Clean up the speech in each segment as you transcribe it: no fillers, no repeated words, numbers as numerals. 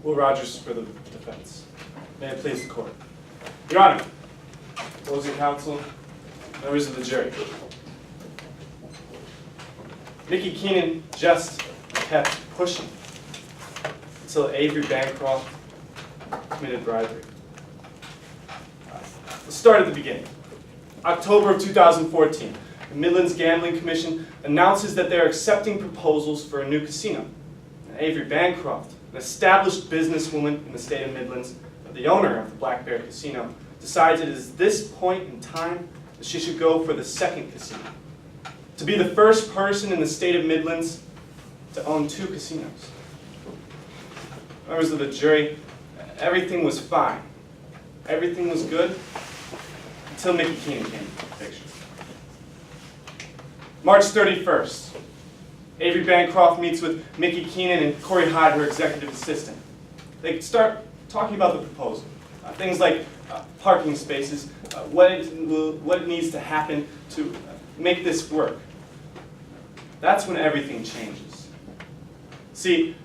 Will Rogers for the defense. May it please the court. Your Honor, opposing counsel, members of the jury. Mickey Keenan just kept pushing until Avery Bancroft committed bribery. Let's start at the beginning. October of 2014, the Midlands Gambling Commission announces that they're accepting proposals for a new casino. Avery Bancroft, an established businesswoman in the state of Midlands, the owner of the Black Bear Casino, decides it is this point in time that she should go for the second casino. To be the first person in the state of Midlands to own 2 casinos. Members of the jury, everything was fine. Everything was good until Mickey Keenan came into the picture. March 31st, Avery Bancroft meets with Mickey Keenan and Corey Hyde, her executive assistant. They start talking about the proposal. Things like parking spaces, what it needs to happen to make this work. That's when everything changes. See,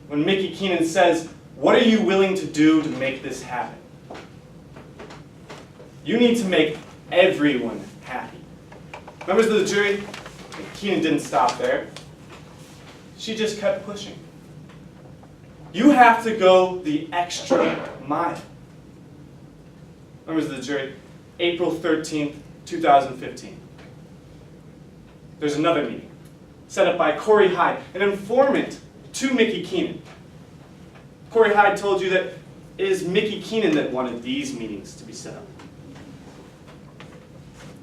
when Mickey Keenan says, "What are you willing to do to make this happen?" You need to make everyone happy. Members of the jury, Keenan didn't stop there. She just kept pushing. You have to go the extra mile. Members of the jury, April 13th, 2015. There's another meeting set up by Corey Hyde, an informant to Mickey Keenan. Corey Hyde told you that it is Mickey Keenan that wanted these meetings to be set up.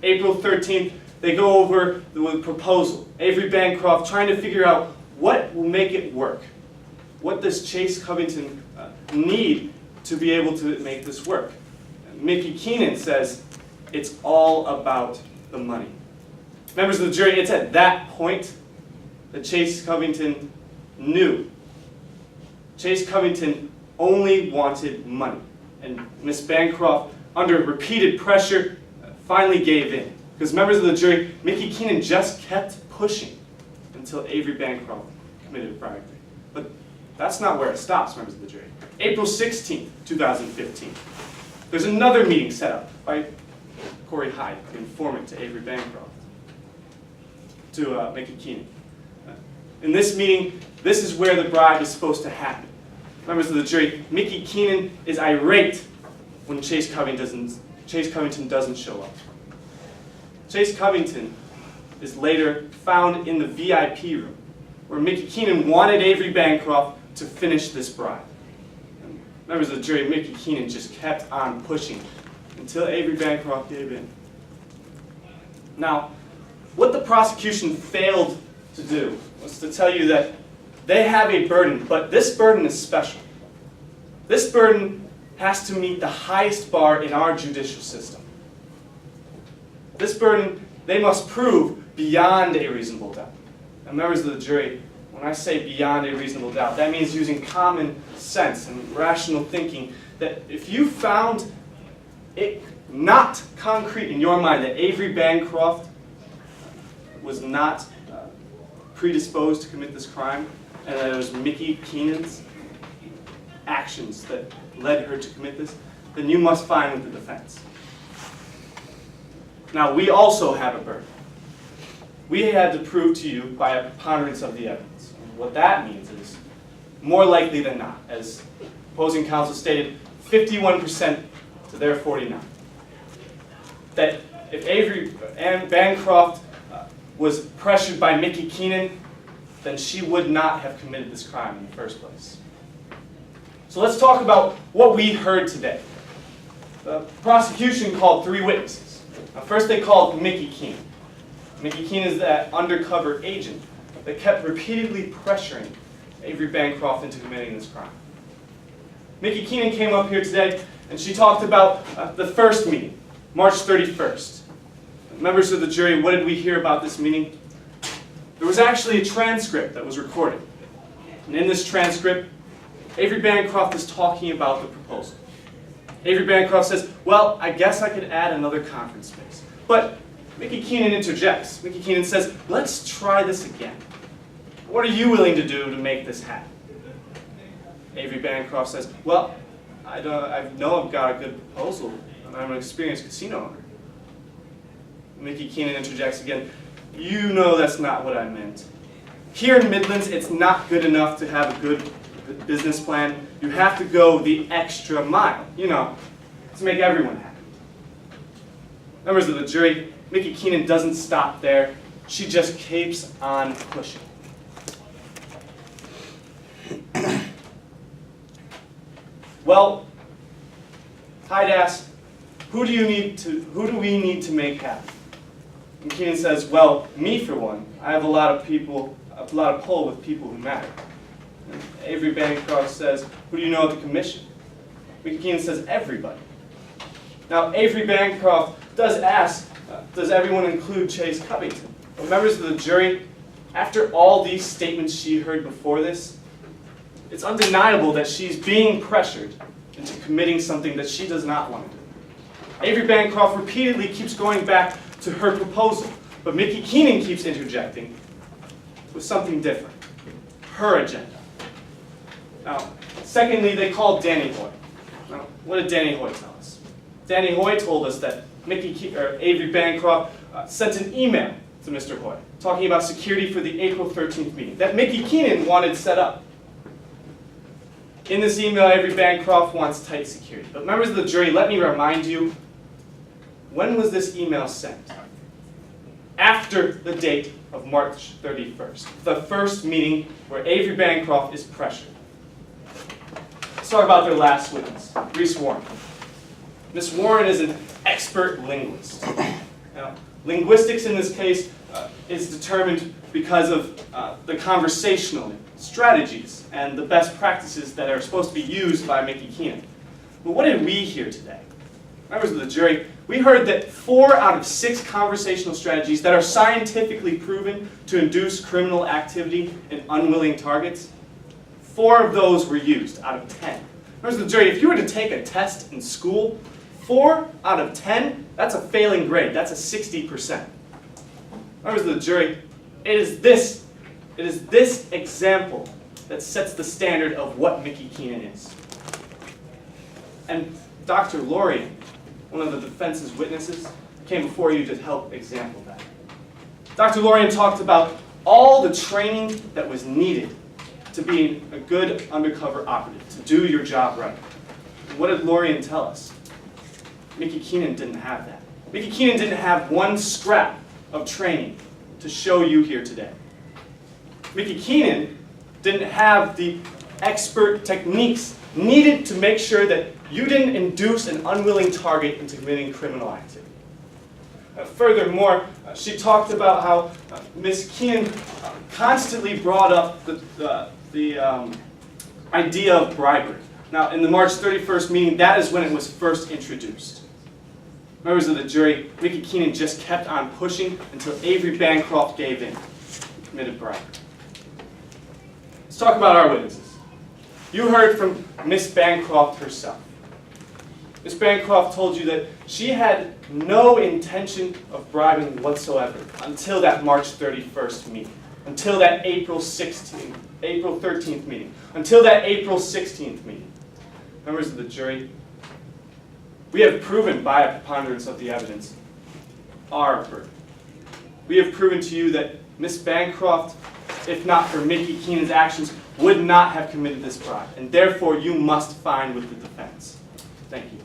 April 13th, they go over the proposal. Avery Bancroft trying to figure out what will make it work. What does Chase Covington need to be able to make this work? Mickey Keenan says it's all about the money. Members of the jury, it's at that point that Chase Covington knew. Chase Covington only wanted money. And Miss Bancroft, under repeated pressure, finally gave in. Because members of the jury, Mickey Keenan just kept pushing until Avery Bancroft committed bribery. But that's not where it stops, members of the jury. April 16th, 2015. There's another meeting set up by Corey Hyde, the informant to Avery Bancroft, to Mickey Keenan. In this meeting, this is where the bribe is supposed to happen. Members of the jury, Mickey Keenan is irate when Chase Covington doesn't show up. Chase Covington is later found in the VIP room, where Mickey Keenan wanted Avery Bancroft to finish this bribe. And members of the jury, Mickey Keenan just kept on pushing until Avery Bancroft gave in. Now, what the prosecution failed to do was to tell you that they have a burden, but this burden is special. This burden has to meet the highest bar in our judicial system. This burden, they must prove beyond a reasonable doubt. And members of the jury, when I say beyond a reasonable doubt, that means using common sense and rational thinking, that if you found it not concrete in your mind that Avery Bancroft was not predisposed to commit this crime, and that it was Mickey Keenan's actions that led her to commit this, then you must find with the defense. Now, we also have a burden. We had to prove to you by a preponderance of the evidence. And what that means is, more likely than not, as opposing counsel stated, 51% to their 49. That if Avery Bancroft was pressured by Mickey Keenan, then she would not have committed this crime in the first place. So let's talk about what we heard today. The prosecution called 3 witnesses. Now, first they called Mickey Keenan. Mickey Keenan is that undercover agent that kept repeatedly pressuring Avery Bancroft into committing this crime. Mickey Keenan came up here today and she talked about the first meeting, March 31st. Members of the jury, what did we hear about this meeting? There was actually a transcript that was recorded. And in this transcript, Avery Bancroft is talking about the proposal. Avery Bancroft says, well, I guess I could add another conference space. But Mickey Keenan interjects. Mickey Keenan says, let's try this again. What are you willing to do to make this happen? Avery Bancroft says, well, I know I've got a good proposal, and I'm an experienced casino owner. Mickey Keenan interjects again, you know that's not what I meant. Here in Midlands, it's not good enough to have a good business plan. You have to go the extra mile, to make everyone happy. Members of the jury, Mickey Keenan doesn't stop there. She just keeps on pushing. Well, I'd ask, who do we need to make happy? And Keenan says, well, me for one. I have a lot of pull with people who matter. And Avery Bancroft says, who do you know at the commission? Mickey Keenan says, everybody. Now, Avery Bancroft does ask, does everyone include Chase Covington? But members of the jury, after all these statements she heard before this, it's undeniable that she's being pressured into committing something that she does not want to do. Avery Bancroft repeatedly keeps going back to her proposal, but Mickey Keenan keeps interjecting with something different, her agenda. Now, secondly, they called Danny Hoy. Now, what did Danny Hoy tell us? Danny Hoy told us that Avery Bancroft sent an email to Mr. Hoy talking about security for the April 13th meeting that Mickey Keenan wanted set up. In this email, Avery Bancroft wants tight security. But members of the jury, let me remind you, when was this email sent? After the date of March 31st, the first meeting where Avery Bancroft is pressured. Let's talk about their last witness, Reese Warren. Miss Warren is an expert linguist. Now, linguistics in this case is determined because of the conversational strategies and the best practices that are supposed to be used by Mickey Keenan. But what did we hear today? Members of the jury, we heard that 4 out of 6 conversational strategies that are scientifically proven to induce criminal activity in unwilling targets, 4 of those were used out of 10. Members of the jury, if you were to take a test in school, 4 out of 10, that's a failing grade. That's a 60%. Members of the jury, it is this example that sets the standard of what Mickey Keenan is. And Dr. Lorien, one of the defense's witnesses, came before you to help example that. Dr. Lorien talked about all the training that was needed to be a good undercover operative, to do your job right. And what did Lorien tell us? Mickey Keenan didn't have that. Mickey Keenan didn't have one scrap of training to show you here today. Mickey Keenan didn't have the expert techniques needed to make sure that you didn't induce an unwilling target into committing criminal activity. Furthermore, she talked about how Ms. Keenan constantly brought up the idea of bribery. Now, in the March 31st meeting, that is when it was first introduced. Members of the jury, Mickey Keenan just kept on pushing until Avery Bancroft gave in and committed bribery. Let's talk about our witnesses. You heard from Miss Bancroft herself. Miss Bancroft told you that she had no intention of bribing whatsoever until that March 31st meeting, until that April 13th meeting, until that April 16th meeting. Members of the jury, we have proven by a preponderance of the evidence our verdict. We have proven to you that Miss Bancroft, if not for Mickey Keenan's actions, would not have committed this bribe, and therefore you must find with the defense. Thank you.